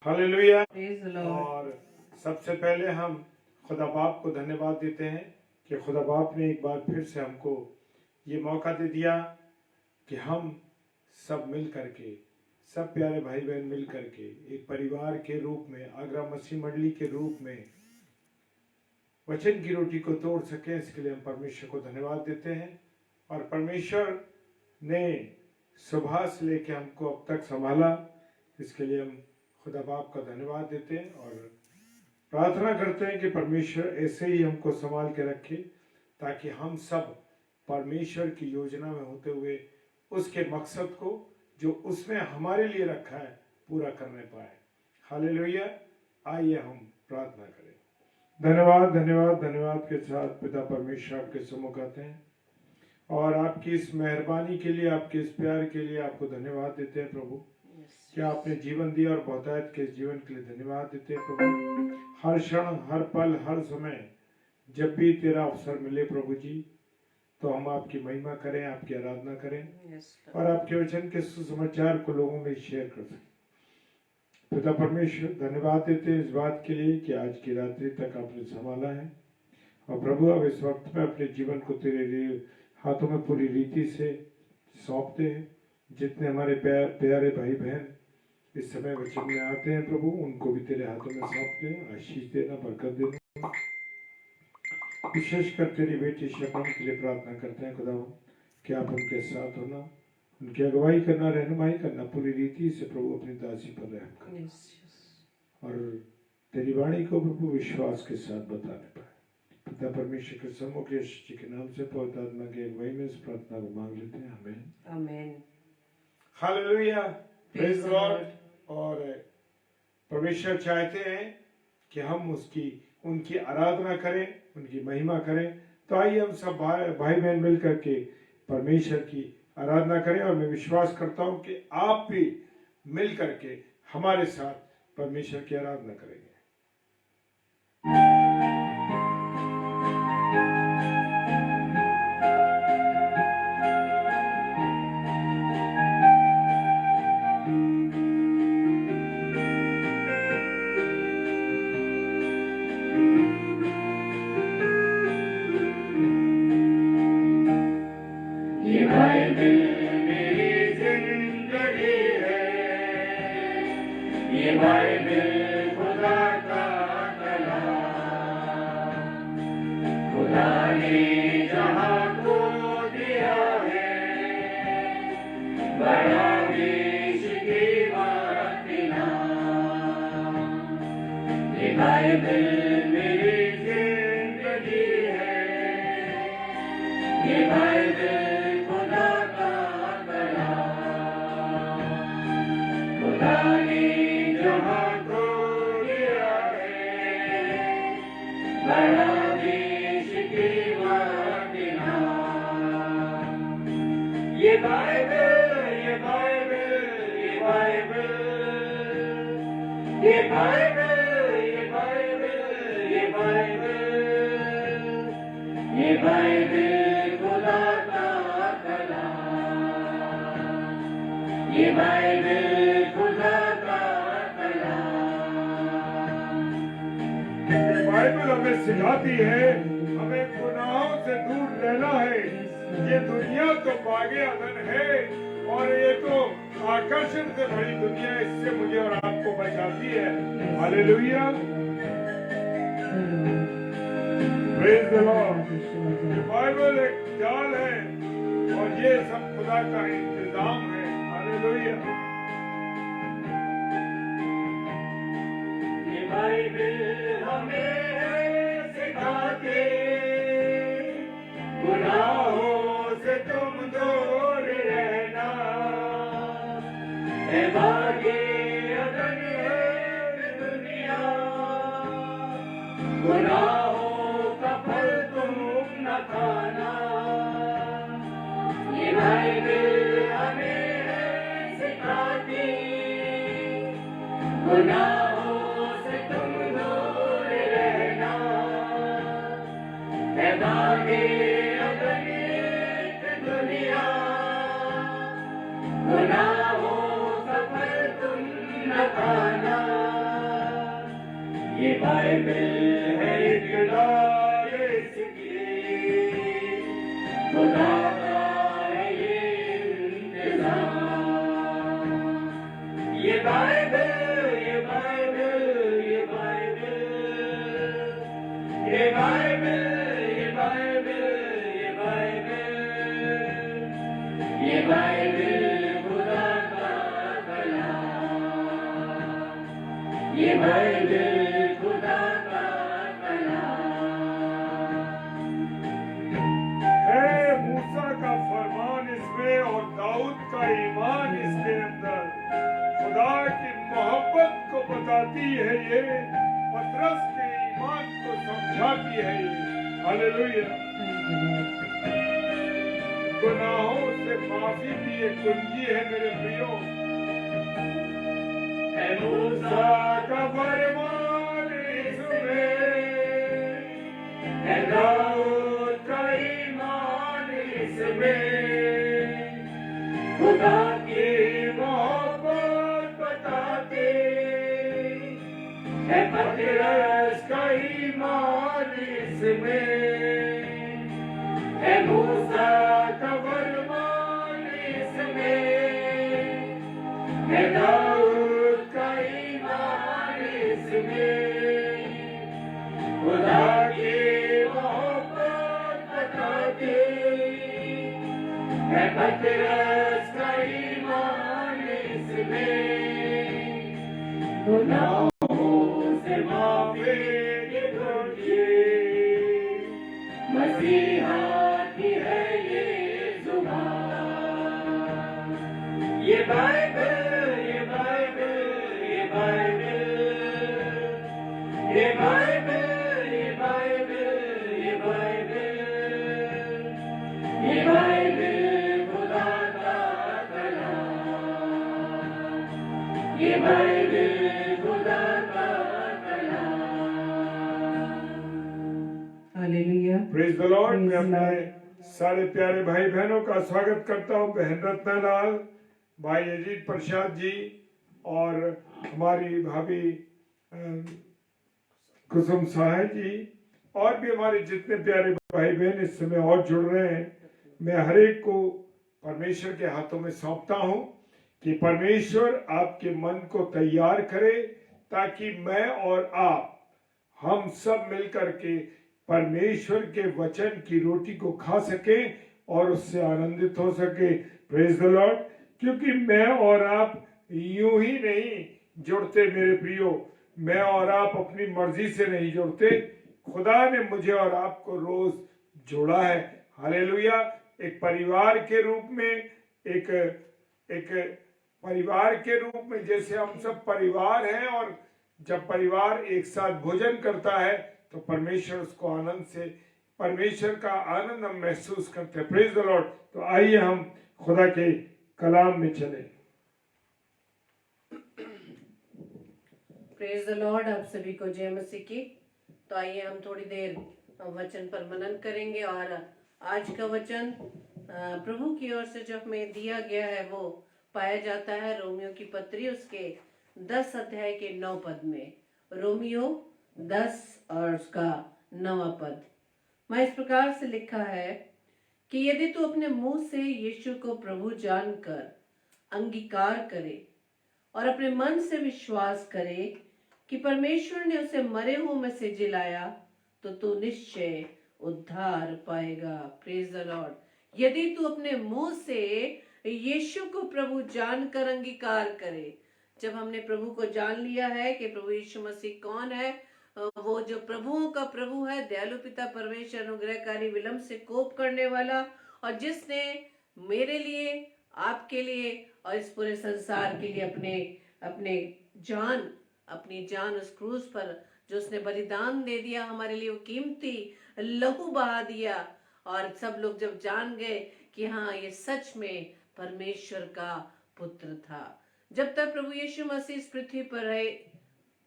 Hallelujah. Praise the Lord. और सबसे पहले हम खुदा बाप को धन्यवाद देते हैं कि खुदा बाप ने एक बार फिर से हमको ये मौका दे दिया कि हम सब मिल करके, सब प्यारे भाई बहन मिल करके एक परिवार के रूप में, आगरा मसीह मंडली के रूप में वचन की रोटी को तोड़ सकें। इसके लिए हम परमेश्वर को धन्यवाद देते हैं। और परमेश्वर ने सुबह से लेकर हमको अब तक संभाला, इसके लिए हम खुदा बाप का धन्यवाद देते हैं और प्रार्थना करते हैं कि परमेश्वर ऐसे ही हमको संभाल के रखे ताकि हम सब परमेश्वर की योजना में होते हुए उसके मकसद को जो उसने हमारे लिए रखा है पूरा करने पाए। हालेलुया। आइए हम प्रार्थना करें। धन्यवाद धन्यवाद धन्यवाद के साथ पिता परमेश्वर आपके सम्मुख आते हैं और आपकी इस मेहरबानी के लिए, आपके इस प्यार के लिए आपको धन्यवाद देते हैं प्रभु कि आपने जीवन दिया और बहुतायत के जीवन के लिए धन्यवाद देते हैं प्रभु। हर क्षण, हर पल, हर समय जब भी तेरा अवसर मिले प्रभु जी, तो हम आपकी महिमा करें, आपकी आराधना करें और आपके वचन के सुसमाचार को लोगों में शेयर कर सकें। पिता परमेश्वर धन्यवाद देते हैं इस बात के लिए कि आज की रात्रि तक आपने संभाला है और प्रभु अब इस वक्त में अपने जीवन को तेरे हाथों में पूरी रीति से सौंपते हैं। जितने हमारे प्यारे भाई बहन इस समय वचन में आते हैं प्रभु, उनको भी तेरे हाथों में सौंपते हैं। आशीष देना, बरकत देना। विशेषकर तेरी बेटी शबनम के लिए प्रार्थना करते हैं खुदा कि आप उनके साथ होना, उनकी अगुवाई करना, रहनुमाई करना, पूरी रीति से प्रभु अपनी दासी पर रहम करना और तेरी वाणी को प्रभु विश्वास के साथ बताने पाए। पिता परमेश्वर के सम्मुख यीशु जी के नाम से पवित्र आत्मा की अगुवाई में इस प्रार्थना को मांग लेते हैं। आमीन Amen. Hallelujah. Praise the Lord. और परमेश्वर चाहते हैं कि हम उनकी आराधना करें, उनकी महिमा करें। तो आइए हम सब भाई बहन मिल करके परमेश्वर की आराधना करें और मैं विश्वास करता हूं कि आप भी मिल करके हमारे साथ परमेश्वर की आराधना करेंगे। बाइबल हमें सिखाती है हमें गुनाहों से दूर रहना है। ये दुनिया तो बागे अदन है और ये तो आकर्षण से भरी दुनिया, इससे मुझे और आपको बचाती है। Hallelujah. Praise the Lord. Bible एक जाल है और ये सब खुदा का इंतजाम है। हालेलुया। ये बाइबल हमें सिखाते गुनाहों से तुम दूर रहना है। बागे अदन है दुनिया, गुनाहों का फल तुम न खाना। ये बाइबल हमें सिखाती गुनाहों से तुम दूर रहना है। बागे अदन है दुनिया, गुनाहों का फल तुम न खाना। ये बाइबल है इकरार इसकी, खुदा का है ये इंतज़ाम। ये बाइबल, ये बाइबल, ये बाइबल, ये बाइबल, ये बाइबल, ये बाइबल, ये बाइबल खुदा का कलाम। ये बाइबल खुदा का कलाम। है मूसा का फरमान इसमें और दाऊद का ईमान इसके अंदर खुदा की मोहब्बत को बताती है, ये पतरस के ईमान को समझाती है ये। हालेलुया। गुनाहों से माफी की ये कुंजी है मेरे प्रियो। है मूसा का फरमान इसमें, है दाऊद का ईमान इसमें, खुदा की मोहब्बत बताते है पतरस का ईमान इसमें, है मूसा का फरमान इसमें, है दाऊद का ईमान इसमें, खुदा की मोहब्बत बताते है पतरस का ईमान इसमें, गुनाहों से माफी की कुंजी, मसीहा की है ये जुबान। ये बाइबल, ये बाइबल, ये बाइबल, ये बाइबल, ये बाइबल, ये बाइबल, ये बाइबल खुदा का कलाम। ये बाइबल खुदा का कलाम। हालेलुया। Praise the Lord. मैं Praise the अपने Lord. सारे प्यारे भाई बहनों का स्वागत करता हूँ। बहन रत्नालाल, भाई अजीत प्रसाद जी और हमारी भाभी कुसुम सहाय जी और भी हमारे जितने प्यारे भाई बहन इस समय और जुड़ रहे हैं, मैं हर एक को परमेश्वर के हाथों में सौंपता हूँ कि परमेश्वर आपके मन को तैयार करे ताकि मैं और आप हम सब मिलकर के परमेश्वर के वचन की रोटी को खा सके और उससे आनंदित हो सके। Praise the Lord. क्योंकि मैं और आप यूं ही नहीं जुड़ते मेरे प्रियो, मैं और आप अपनी मर्जी से नहीं जुड़ते, खुदा ने मुझे और आपको रोज जोड़ा है। हालेलुया। एक परिवार के रूप में, एक परिवार के रूप में, जैसे हम सब परिवार हैं और जब परिवार एक साथ भोजन करता है तो परमेश्वर उसको आनंद से, परमेश्वर का आनंद हम महसूस करते हैं। Praise the Lord. तो आइए हम खुदा के कलाम में चले। Praise the Lord. आप सभी को जय मसीह की। तो आइए हम थोड़ी देर वचन पर मनन करेंगे और आज का वचन प्रभु की ओर से जो हमें दिया गया है वो पाया जाता है रोमियो की पत्री उसके 10 अध्याय के 9 पद में। रोमियो 10 और उसका 9वां पद में इस प्रकार से लिखा है कि यदि तू अपने मुंह से यीशु को प्रभु जानकर अंगीकार करे और अपने मन से विश्वास करे कि परमेश्वर ने उसे मरे हुओं में से जिलाया तो तू निश्चय उद्धार पाएगा। Praise the Lord. यदि तू अपने मुंह से यीशु को प्रभु जानकर अंगीकार करे, जब हमने प्रभु को जान लिया है कि प्रभु यीशु मसीह कौन है, वो जो प्रभुओं का प्रभु है, दयालु पिता परमेश्वर, अनुग्रहकारी, विलंब से कोप करने वाला, और जिसने मेरे लिए, आपके लिए और इस पूरे संसार के लिए अपनी जान उस क्रूस पर जो उसने बलिदान दे दिया हमारे लिए, वो कीमती लहू बहा दिया। और सब लोग जब जान गए कि हाँ ये सच में परमेश्वर का पुत्र था। जब तक प्रभु यीशु मसीह इस पृथ्वी पर रहे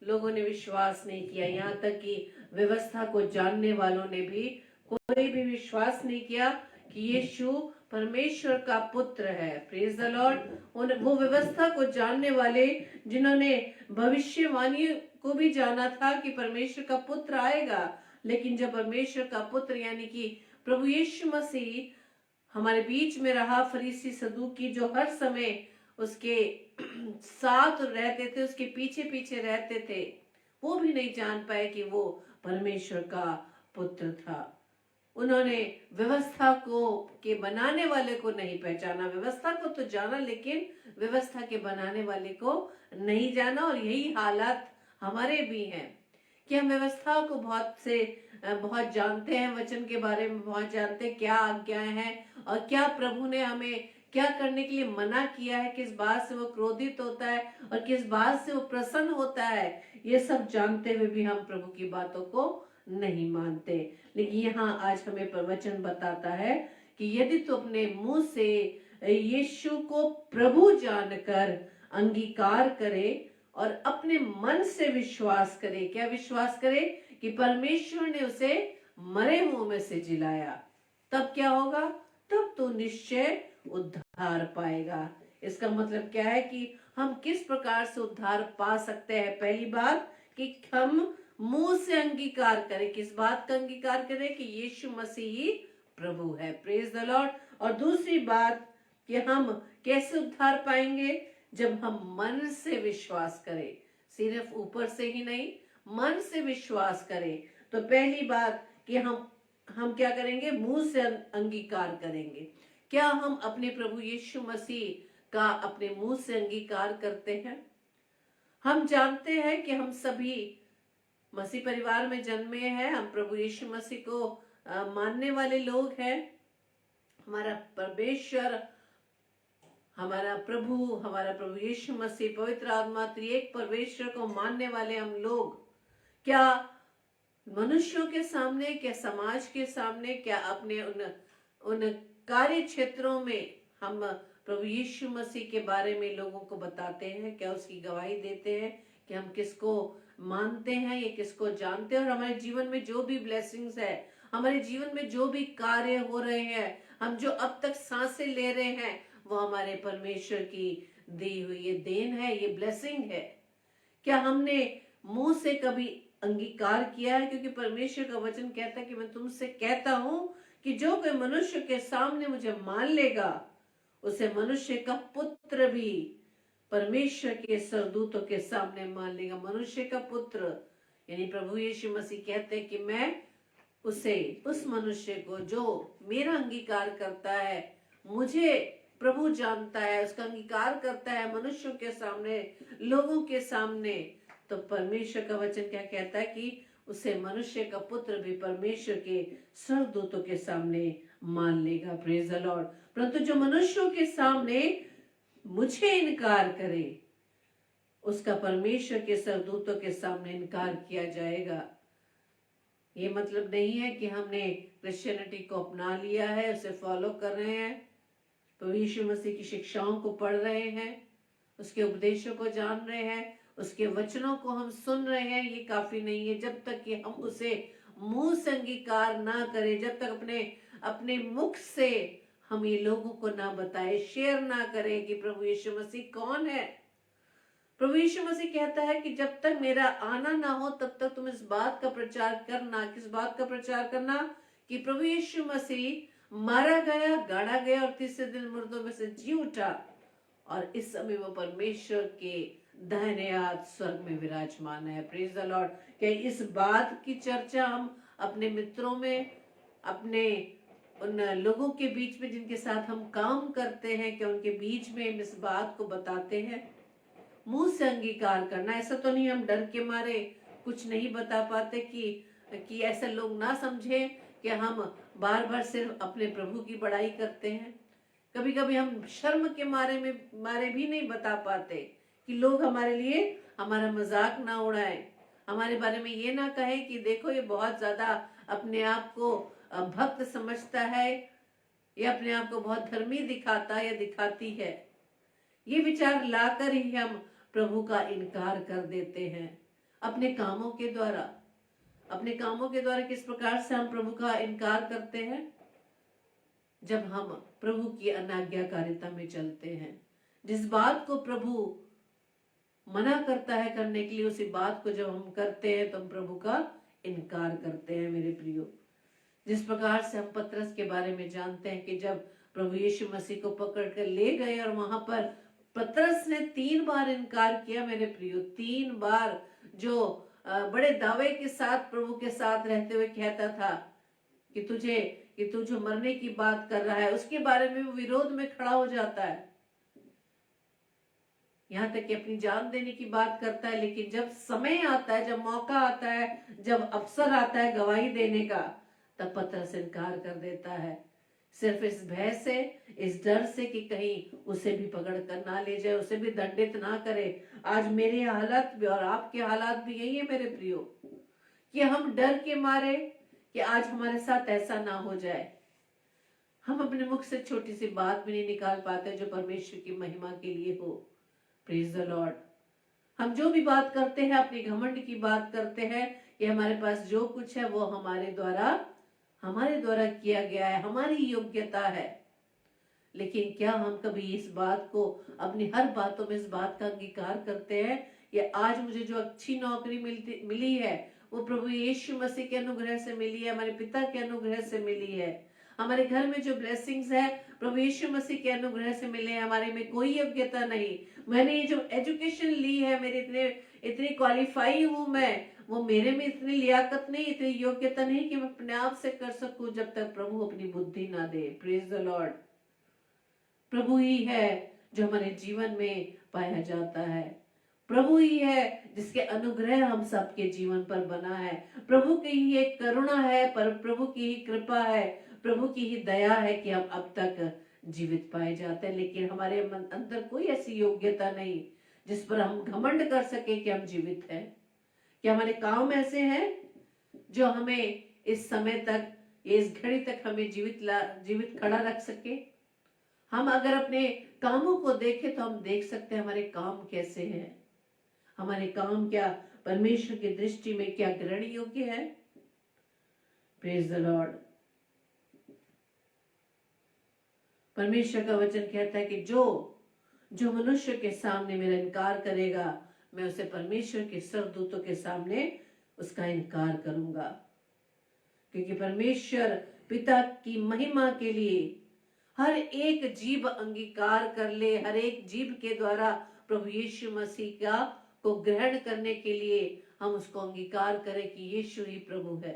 लोगों ने विश्वास नहीं किया, यहाँ तक कि व्यवस्था को जानने वालों ने भी कोई भी विश्वास नहीं किया कि यीशु परमेश्वर का पुत्र है। Praise the Lord. वो व्यवस्था को जानने वाले जिन्होंने भविष्यवाणी को भी जाना था कि परमेश्वर का पुत्र आएगा, लेकिन जब परमेश्वर का पुत्र यानी कि प्रभु यीशु मसीह हमारे बीच में रहा, फरीसी सदूकी जो हर समय उसके साथ रहते थे, उसके पीछे पीछे रहते थे, वो भी नहीं जान पाए कि वो परमेश्वर का पुत्र था। उन्होंने व्यवस्था को के बनाने वाले को नहीं पहचाना। व्यवस्था को तो जाना, लेकिन व्यवस्था के बनाने वाले को नहीं जाना। और यही हालात हमारे भी हैं कि हम व्यवस्था को बहुत जानते हैं, वचन के बारे में बहुत जानते हैं, क्या आज्ञाएं हैं और क्या प्रभु ने हमें क्या करने के लिए मना किया है, किस बात से वो क्रोधित होता है और किस बात से वो प्रसन्न होता है। ये सब जानते हुए भी हम प्रभु की बातों को नहीं मानते। लेकिन यहाँ आज हमें वचन बताता है कि यदि तू अपने मुंह से यीशु को प्रभु जानकर अंगीकार करे और अपने मन से विश्वास करे, क्या विश्वास करे? कि परमेश्वर ने उसे मरे हुओं में से जिलाया, तब क्या होगा? तब तो निश्चय उद्धार पाएगा। इसका मतलब क्या है कि हम किस प्रकार से उद्धार पा सकते हैं? पहली बात कि हम मुंह से अंगीकार करें। किस बात का अंगीकार करें? कि यीशु मसीह प्रभु है। Praise the Lord. और दूसरी बात कि हम कैसे उद्धार पाएंगे? जब हम मन से विश्वास करें, सिर्फ ऊपर से ही नहीं, मन से विश्वास करें। तो पहली बात कि हम क्या करेंगे? मुंह से अंगीकार करेंगे। क्या हम अपने प्रभु यीशु मसीह का अपने मुंह से अंगीकार करते हैं? हम जानते हैं कि हम सभी मसीह परिवार में जन्मे हैं, हम प्रभु यीशु मसीह को मानने वाले लोग हैं। हमारा परमेश्वर, हमारा प्रभु यीशु मसीह, पवित्र आत्मा, त्रिएक परमेश्वर को मानने वाले हम लोग क्या मनुष्यों के सामने, क्या समाज के सामने, क्या अपने उन कार्य क्षेत्रों में हम प्रभु यीशु मसीह के बारे में लोगों को बताते हैं? क्या उसकी गवाही देते हैं कि हम किसको मानते हैं, ये किसको जानते हैं? और हमारे जीवन में जो भी ब्लेसिंग्स है, हमारे जीवन में जो भी कार्य हो रहे हैं, हम जो अब तक सांसें ले रहे हैं, वो हमारे परमेश्वर की दी हुई ये देन है, ये ब्लेसिंग है। क्या हमने मुंह से कभी अंगीकार किया है? क्योंकि परमेश्वर का वचन कहता है कि मैं तुमसे कहता हूं कि जो कोई मनुष्य के सामने मुझे मान लेगा, उसे मनुष्य का पुत्र भी परमेश्वर के सरदूतों के सामने मान लेगा। मनुष्य का पुत्र यानी प्रभु यीशु मसीह कहते हैं कि मैं उस मनुष्य को जो मेरा अंगीकार करता है, मुझे प्रभु जानता है, उसका अंगीकार करता है मनुष्यों के सामने, लोगों के सामने, तो परमेश्वर का वचन क्या कहता है? कि उसे मनुष्य का पुत्र भी परमेश्वर के सरदूतों के सामने मान लेगा। Praise the Lord. परंतु जो मनुष्यों के सामने मुझे इनकार करे, उसका परमेश्वर के सरदूतों के सामने इनकार किया जाएगा। ये मतलब नहीं है कि हमने क्रिश्चियनिटी को अपना लिया है, उसे फॉलो कर रहे हैं, तो यीशु मसीह की शिक्षाओं को पढ़ रहे हैं, उसके उपदेशों को जान रहे हैं, उसके वचनों को हम सुन रहे हैं। ये काफी नहीं है। जब तक कि हम उसे मुंह से अंगीकार ना करें, जब तक अपने मुख से हम ये लोगों को ना बताए, शेयर ना करें कि प्रभु यीशु मसीह कौन है। प्रभु यीशु मसीह कहता है कि जब तक मेरा आना ना हो तब तक तुम इस बात का प्रचार करना। किस बात का प्रचार करना? कि प्रभु यीशु मसीह मारा गया, गाड़ा गया और तीसरे दिन मुर्दों में से जी उठा, और इस समय वो परमेश्वर के दाहिने हाथ स्वर्ग में विराजमान है। Praise the Lord. क्या इस बात की चर्चा हम अपने मित्रों में, अपने उन लोगों के बीच में जिनके साथ हम काम करते हैं, क्या उनके बीच में हम इस बात को बताते हैं? मुंह से अंगीकार करना, ऐसा तो नहीं हम डर के मारे कुछ नहीं बता पाते कि ऐसा लोग ना समझे कि हम बार बार सिर्फ अपने प्रभु की बड़ाई करते हैं। कभी कभी हम शर्म के मारे भी नहीं बता पाते कि लोग हमारे लिए हमारा मजाक ना उड़ाए, हमारे बारे में ये ना कहे कि देखो ये बहुत ज्यादा अपने आप को भक्त समझता है, या अपने आप को बहुत धर्मी दिखाता या दिखाती है। ये विचार लाकर ही हम प्रभु का इनकार कर देते हैं अपने कामों के द्वारा। अपने कामों के द्वारा किस प्रकार से हम प्रभु का इनकार करते हैं? जब हम प्रभु की अनाज्ञाकारिता में चलते हैं। जिस बात को प्रभु मना करता है करने के लिए, उसी बात को जब हम करते हैं तो हम प्रभु का इनकार करते हैं मेरे प्रियो। जिस प्रकार से हम पतरस के बारे में जानते हैं कि जब प्रभु यीशु मसीह को पकड़ कर ले गए और वहां पर पतरस ने 3 बार इनकार किया मेरे प्रियो, 3 बार, जो बड़े दावे के साथ प्रभु के साथ रहते हुए कहता था कि तू जो मरने की बात कर रहा है उसके बारे में वो विरोध में खड़ा हो जाता है, यहाँ तक कि अपनी जान देने की बात करता है। लेकिन जब समय आता है, जब मौका आता है, जब अवसर आता है गवाही देने का, तब पतरस इनकार कर देता है, सिर्फ इस भय से, इस डर से कि कहीं उसे भी पकड़ कर ना ले जाए, उसे भी दंडित ना करे। आज मेरे हालात भी और आपके हालात भी यही है मेरे प्रियो, कि हम डर के मारे कि आज हमारे साथ ऐसा ना हो जाए, हम अपने मुख से छोटी सी बात भी नहीं निकाल पाते जो परमेश्वर की महिमा के लिए हो। Praise the Lord. हम जो भी बात करते हैं, अपने घमंड की बात करते हैं, कि हमारे पास जो कुछ है वो हमारे द्वारा किया गया है, हमारी योग्यता है। लेकिन क्या हम कभी इस बात को अपनी हर बातों में इस बात का अंगीकार करते हैं, या आज मुझे जो अच्छी नौकरी मिली है वो प्रभु यीशु मसीह के अनुग्रह से मिली है, हमारे पिता के अनुग्रह से मिली है। हमारे घर में जो ब्लेसिंग्स है प्रभु यीशु मसीह के अनुग्रह से मिले हैं, हमारे में कोई योग्यता नहीं। मैंने ये जो एजुकेशन ली है, मेरे इतनी क्वालिफाई हूं मैं, वो मेरे में इतनी लियाकत नहीं, इतनी योग्यता नहीं कि मैं अपने आप से कर सकूं, जब तक प्रभु अपनी बुद्धि ना दे। Praise the Lord. प्रभु ही है जो हमारे जीवन में पाया जाता है, प्रभु ही है जिसके अनुग्रह हम सबके जीवन पर बना है, प्रभु की ही एक करुणा है, पर प्रभु की ही कृपा है, प्रभु की ही दया है कि हम अब तक जीवित पाए जाते हैं। लेकिन हमारे अंदर कोई ऐसी योग्यता नहीं जिस पर हम घमंड कर सके कि हम जीवित हैं। क्या हमारे काम ऐसे हैं जो हमें इस समय तक, इस घड़ी तक हमें जीवित खड़ा रख सके? हम अगर अपने कामों को देखें तो हम देख सकते हैं हमारे काम कैसे हैं, हमारे काम क्या परमेश्वर की दृष्टि में क्या ग्रहण योग्य है। Praise the Lord. परमेश्वर का वचन कहता है कि जो मनुष्य के सामने मेरा इनकार करेगा, मैं उसे परमेश्वर के स्वर्गदूतों के सामने उसका इनकार करूंगा। क्योंकि परमेश्वर पिता की महिमा के लिए हर एक जीव अंगीकार कर ले, हर एक जीव के द्वारा प्रभु यीशु मसीह को ग्रहण करने के लिए हम उसको अंगीकार करें कि यीशु ही प्रभु है।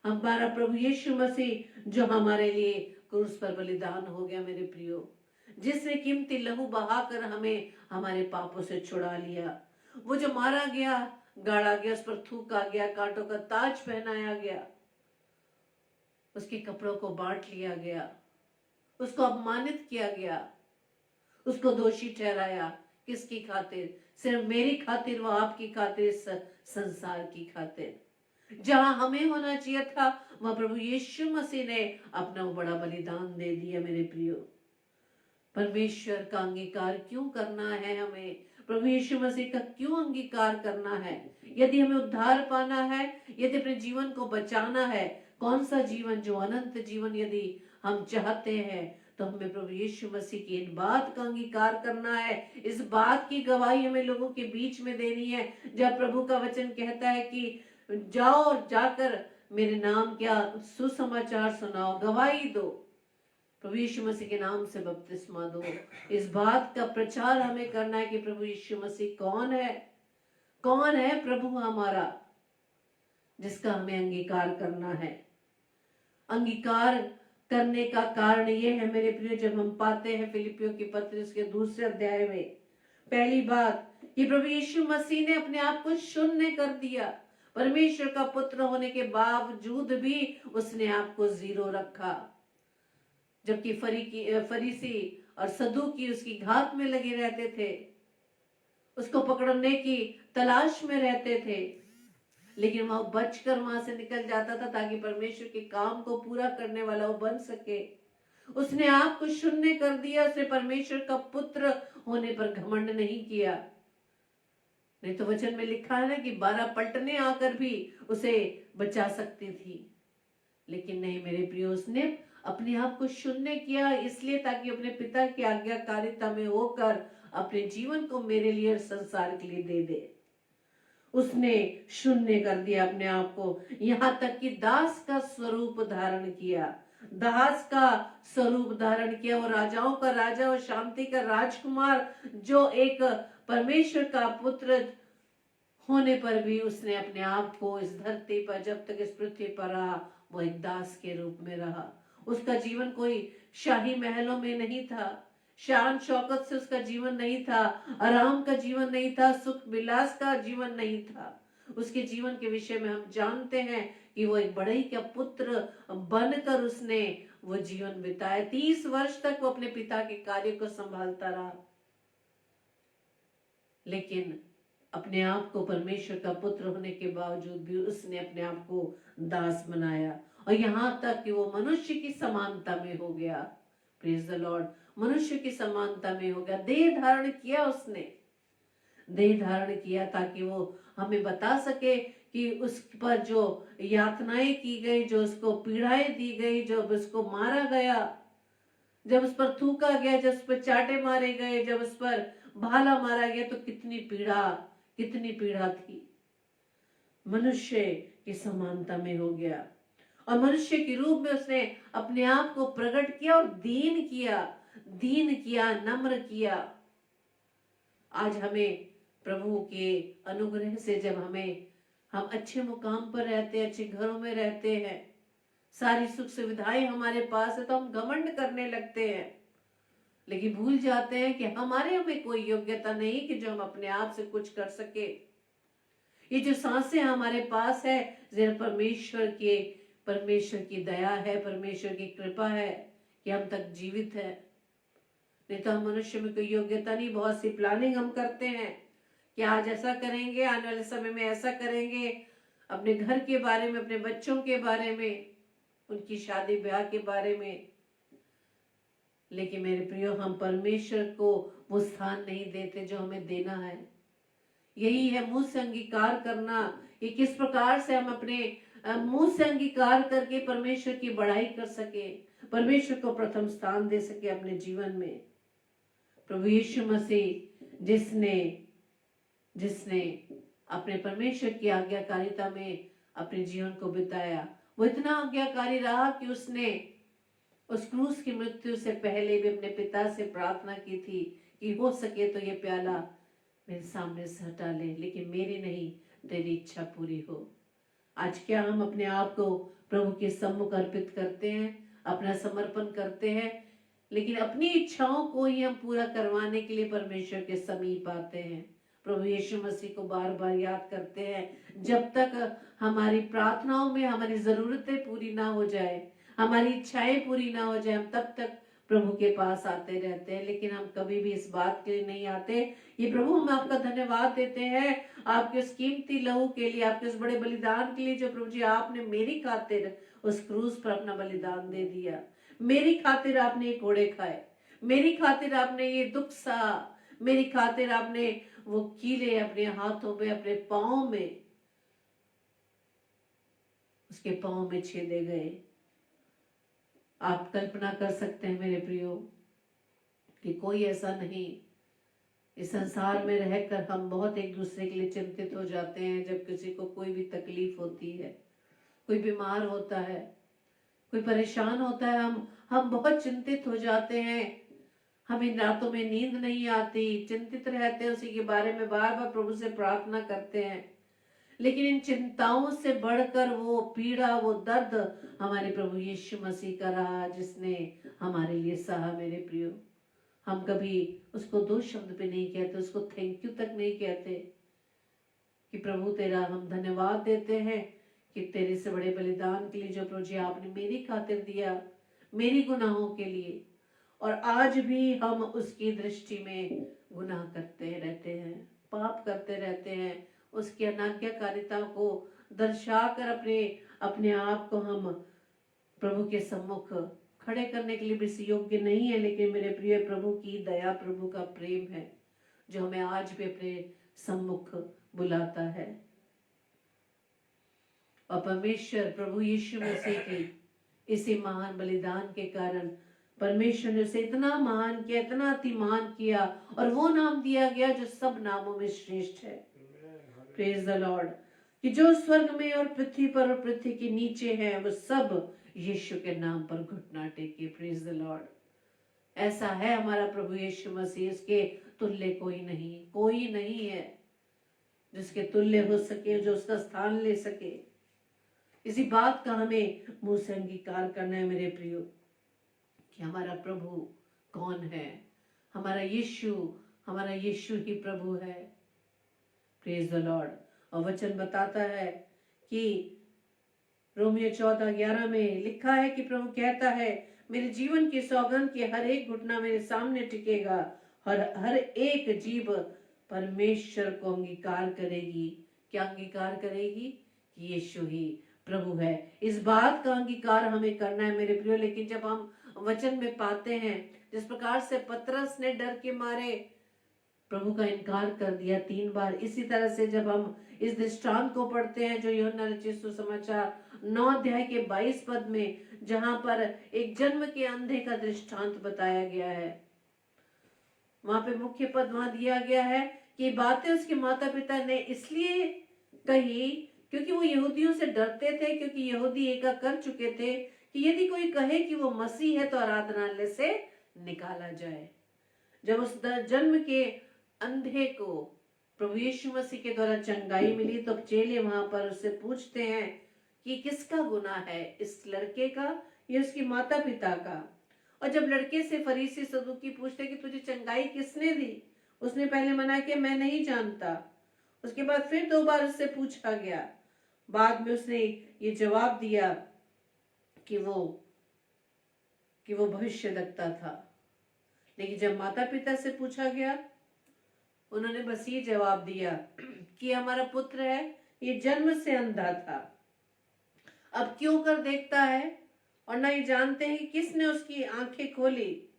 हमारा प्रभु यीशु मसीह जो हमारे लिए क्रूस पर बलिदान हो गया मेरे प्रियो, जिसने कीमती लहू बहाकर हमें हमारे पापों से छुड़ा लिया, वो जो मारा गया, गाड़ा गया, उस पर थूका गया, कांटों का ताज पहनाया गया, उसके कपड़ों को बांट लिया गया, उसको अपमानित किया गया, उसको दोषी ठहराया। किसकी खातिर? सिर्फ मेरी खातिर, वो आपकी खातिर, संसार की खातिर। जहां हमें होना चाहिए था वहां प्रभु यीशु मसीह ने अपना वो बड़ा बलिदान दे दिया मेरे प्रियो। परमेश्वर का अंगीकार क्यों करना है हमें? प्रभु यीशु मसीह का क्यों अंगीकार करना है? यदि हमें उद्धार पाना है, यदि अपने जीवन को बचाना है, कौन सा जीवन? जो अनंत जीवन यदि हम चाहते हैं तो हमें प्रभु यीशु मसीह की इन बात का अंगीकार करना है। इस बात की गवाही हमें लोगों के बीच में देनी है। जब प्रभु का वचन कहता है कि जाओ और जाकर मेरे नाम क्या सुसमाचार सुनाओ, गवाही दो, प्रभु यीशु मसीह के नाम से बपतिस्मा दो, इस बात का प्रचार हमें करना है कि प्रभु यीशु मसीह कौन है, कौन है प्रभु हमारा, जिसका हमें अंगीकार करना है। अंगीकार करने का कारण ये है मेरे प्रिय, जब हम पाते हैं फिलिपियों की पत्री उसके 2 अध्याय में, पहली बात कि प्रभु यीशु मसीह ने अपने आप को शून्य कर दिया। परमेश्वर का पुत्र होने के बावजूद भी उसने आपको 0 रखा। जबकि फरीसी और सदूकी उसकी घात में लगे रहते थे, उसको पकड़ने की तलाश में रहते थे, लेकिन वह बचकर वहां से निकल जाता था ताकि परमेश्वर के काम को पूरा करने वाला वो बन सके। उसने आपको शून्य कर दिया। उसने परमेश्वर का पुत्र होने पर घमंड नहीं किया। नहीं तो वचन में लिखा है ना कि 12 पलटने आकर भी उसे बचा सकती थी, लेकिन नहीं मेरे प्रियो, उसने अपने आप को शून्य किया, इसलिए ताकि अपने पिता की आज्ञाकारिता में होकर अपने जीवन को मेरे लिए और संसार के लिए दे दे। उसने शून्य कर दिया अपने आप को, यहाँ तक कि दास का स्वरूप धारण किया, दास का स्वरूप धारण किया। वो राजाओं का राजा और शांति का राजकुमार, जो एक परमेश्वर का पुत्र होने पर भी उसने अपने आप को इस धरती पर, जब तक इस पृथ्वी पर रहा, वो एक दास के रूप में रहा। उसका जीवन कोई शाही महलों में नहीं था, शान शौकत से उसका जीवन नहीं था, आराम का जीवन नहीं था, सुख विलास का जीवन नहीं था। उसके जीवन के विषय में हम जानते हैं कि वो एक बड़ई का पुत्र बनकर उसने वो जीवन बिताया। 30 वर्ष तक वो अपने पिता के कार्य को संभालता रहा, लेकिन अपने आप को परमेश्वर का पुत्र होने के बावजूद भी उसने अपने आप को दास बनाया, और यहाँ तक कि वो मनुष्य की समानता में हो गया। प्रेज द लॉर्ड, मनुष्य की समानता में हो गया। देह धारण किया, उसने देह धारण किया ताकि वो हमें बता सके कि उस पर जो यातनाएं की गई, जो उसको पीड़ाएं दी गई, जब उसको मारा गया, जब उस पर थूका गया, जब उस पर चाटे मारे गए, जब उस पर भाला मारा गया, तो कितनी पीड़ा थी। मनुष्य की समानता में हो गया और मनुष्य के रूप में उसने अपने आप को प्रकट किया और दीन किया, नम्र किया। आज हमें प्रभु के अनुग्रह से, जब हम अच्छे मुकाम पर रहते हैं, अच्छे घरों में रहते हैं, सारी सुख सुविधाएं हमारे पास है, तो हम घमंड करने लगते हैं, लेकिन भूल जाते हैं कि हमारे में कोई योग्यता नहीं कि जो हम अपने आप से कुछ कर सके। ये जो सांसें हमारे पास है, जरा परमेश्वर की दया है, परमेश्वर की कृपा है कि हम तक जीवित है। नहीं तो हम मनुष्य में कोई योग्यता नहीं। बहुत सी प्लानिंग हम करते हैं कि आज ऐसा करेंगे, आने वाले समय में ऐसा करेंगे, अपने घर के बारे में, अपने बच्चों के बारे में, उनकी शादी ब्याह के बारे में। लेकिन मेरे प्रियो, हम परमेश्वर को वो स्थान नहीं देते जो हमें देना है। यही है मुंह से अंगीकार करना, कि किस प्रकार से हम अपने मुंह से अंगीकार करके परमेश्वर की बड़ाई कर सके, परमेश्वर को प्रथम स्थान दे सके अपने जीवन में। प्रभु यीशु मसीह जिसने अपने परमेश्वर की आज्ञाकारिता में अपने जीवन को बिताया, वो इतना आज्ञाकारी रहा कि उसने उस क्रूस की मृत्यु से पहले भी अपने पिता से प्रार्थना की थी कि हो सके तो ये प्याला मेरे सामने से हटा ले, लेकिन मेरी नहीं, तेरी इच्छा पूरी हो। आज क्या हम अपने आप को प्रभु के सम्मुख अर्पित करते हैं, अपना समर्पण करते हैं, लेकिन अपनी इच्छाओं को ही हम पूरा करवाने के लिए परमेश्वर के समीप आते हैं, प्रभु यीशु मसीह को बार बार याद करते हैं। जब तक हमारी प्रार्थनाओं में हमारी जरूरतें पूरी ना हो जाए, हमारी इच्छाएं पूरी ना हो जाए, हम तब तक प्रभु के पास आते रहते हैं, लेकिन हम कभी भी इस बात के लिए नहीं आते। ये प्रभु, हम आपका धन्यवाद देते हैं आपके उस कीमती लहू के लिए, आपके उस बड़े बलिदान के लिए, जो प्रभु जी आपने मेरी खातिर उस क्रूस पर अपना बलिदान दे दिया। मेरी खातिर आपने ये कोड़े खाए, मेरी खातिर आपने ये दुख सहा, मेरी खातिर आपने वो कीले अपने हाथों में, अपने पाँव में, उसके पाँव में छेदे गए। आप कल्पना कर सकते हैं मेरे प्रियो कि कोई ऐसा नहीं, इस संसार में रहकर हम बहुत एक दूसरे के लिए चिंतित हो जाते हैं। जब किसी को कोई भी तकलीफ होती है, कोई बीमार होता है, कोई परेशान होता है, हम बहुत चिंतित हो जाते हैं। हमें रातों में नींद नहीं आती, चिंतित रहते हैं, उसी के बारे में बार बार प्रभु से प्रार्थना करते हैं। लेकिन इन चिंताओं से बढ़कर वो पीड़ा, वो दर्द हमारे प्रभु यीशु मसीह का रहा, जिसने हमारे लिए सहा। मेरे प्रियो, हम कभी उसको दो शब्द पे नहीं कहते, उसको थैंक यू तक नहीं कहते कि प्रभु तेरा हम धन्यवाद देते हैं कि तेरे से बड़े बलिदान के लिए जो प्रभु जी आपने मेरी खातिर दिया, मेरी गुनाहों के लिए। और आज भी हम उसकी दृष्टि में गुनाह करते रहते हैं, पाप करते रहते हैं, उसकी अनाज्ञाकारिता को दर्शाकर अपने आप को हम प्रभु के सम्मुख खड़े करने के लिए भी योग्य नहीं है। लेकिन मेरे प्रिय, प्रभु की दया, प्रभु का प्रेम है जो हमें आज भी अपने सम्मुख बुलाता है। और परमेश्वर प्रभु यीशु मसीह की इसी महान बलिदान के कारण परमेश्वर ने उसे इतना महान किया, इतना अति महान किया, और वो नाम दिया गया जो सब नामों में श्रेष्ठ है। Praise the Lord. कि जो स्वर्ग में और पृथ्वी पर और पृथ्वी के नीचे है, वो सब यीशु के नाम पर घुटना टेके। Praise the Lord. ऐसा है हमारा प्रभु यीशु मसीह, इसके तुल्य कोई नहीं, कोई नहीं है जिसके तुल्य हो सके, जो उसका स्थान ले सके। इसी बात का हमें मुंह से अंगीकार करना है मेरे प्रियो, कि हमारा प्रभु कौन है। हमारा यीशु ही प्रभु है। Praise the Lord. और वचन बताता है कि रोमियो 14:11 में लिखा है कि प्रभु कहता है, मेरे जीवन की सौगंध की हर एक घुटना मेरे सामने टिकेगा, और हर एक जीभ परमेश्वर को अंगीकार करेगी। क्या अंगीकार करेगी? कि यीशु ही प्रभु है। इस बात का अंगीकार हमें करना है मेरे प्रियो। लेकिन जब हम वचन में पाते हैं जिस प्रकार से पतरस ने डर के मारे प्रभु का इनकार कर दिया 3 बार, इसी तरह से जब हम इस दृष्टांत को पढ़ते हैं जो यूहन्ना रचित सुसमाचार 9 अध्याय के 22 पद में, जहां पर एक जन्म के अंधे का दृष्टांत बताया गया है, वहां पे मुख्य पद वहां दिया गया है कि बातें उसके माता पिता ने इसलिए कही क्योंकि वो यहूदियों से डरते थे, क्योंकि यहूदी एका कर चुके थे कि यदि कोई कहे कि वो मसीह है तो आराधनालय से निकाला जाए। जब उस जन्म के अंधे को प्रभु यीशु मसीह के द्वारा चंगाई मिली तो चेले वहां पर उससे पूछते हैं कि किसका गुनाह है, इस लड़के का या उसकी माता पिता का। और जब लड़के से फरीसी सदूकी पूछते कि तुझे चंगाई किसने दी, उसने पहले मना किया मैं नहीं जानता। उसके बाद फिर 2 बार उससे पूछा गया, बाद में उसने ये जवाब दिया कि वो भविष्यद्वक्ता था। लेकिन जब माता पिता से पूछा गया, उन्होंने बस ये जवाब दिया कि हमारा पुत्र है, ये जन्म से अंधा था, अब क्यों कर देखता है, और ना ये जानते हैं किसने उसकी आंखें खोली।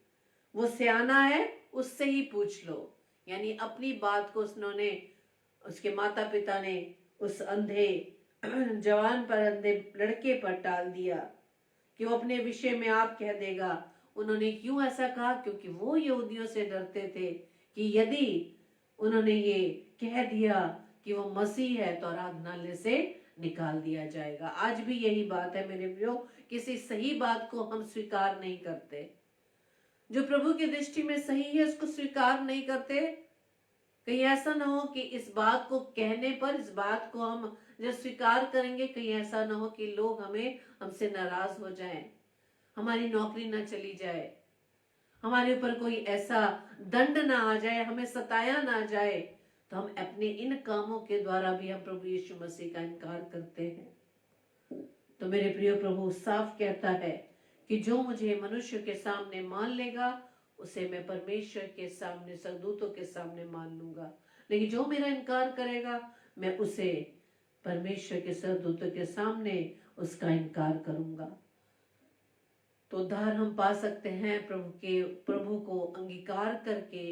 वो सियाना है, उससे ही पूछ लो। यानी अपनी बात को उसके माता पिता ने उस अंधे जवान पर, अंधे लड़के पर टाल दिया कि वो अपने विषय में आप कह देगा। उन्होंने क्यों ऐसा कहा? क्योंकि वो यहूदियों से डरते थे कि यदि उन्होंने ये कह दिया कि वो मसीह है तो आराधनालय से निकाल दिया जाएगा। आज भी यही बात है मेरे प्रियो, किसी सही बात को हम स्वीकार नहीं करते। जो प्रभु की दृष्टि में सही है उसको स्वीकार नहीं करते। कहीं ऐसा ना हो कि इस बात को कहने पर, इस बात को हम जब स्वीकार करेंगे, कहीं ऐसा ना हो कि लोग हमसे नाराज हो जाएं, हमारी नौकरी ना चली जाए, हमारे ऊपर कोई ऐसा दंड ना आ जाए, हमें सताया ना जाए, तो हम अपने इन कामों के द्वारा भी हम प्रभु यीशु मसीह का इनकार करते हैं। तो मेरे प्रिय, प्रभु साफ कहता है कि जो मुझे मनुष्य के सामने मान लेगा उसे मैं परमेश्वर के सामने, सरदूतों के सामने मान लूंगा। लेकिन जो मेरा इनकार करेगा मैं उसे परमेश्वर के सरदूतों के सामने उसका इनकार करूंगा। तो उद्धार हम पा सकते हैं प्रभु को अंगीकार करके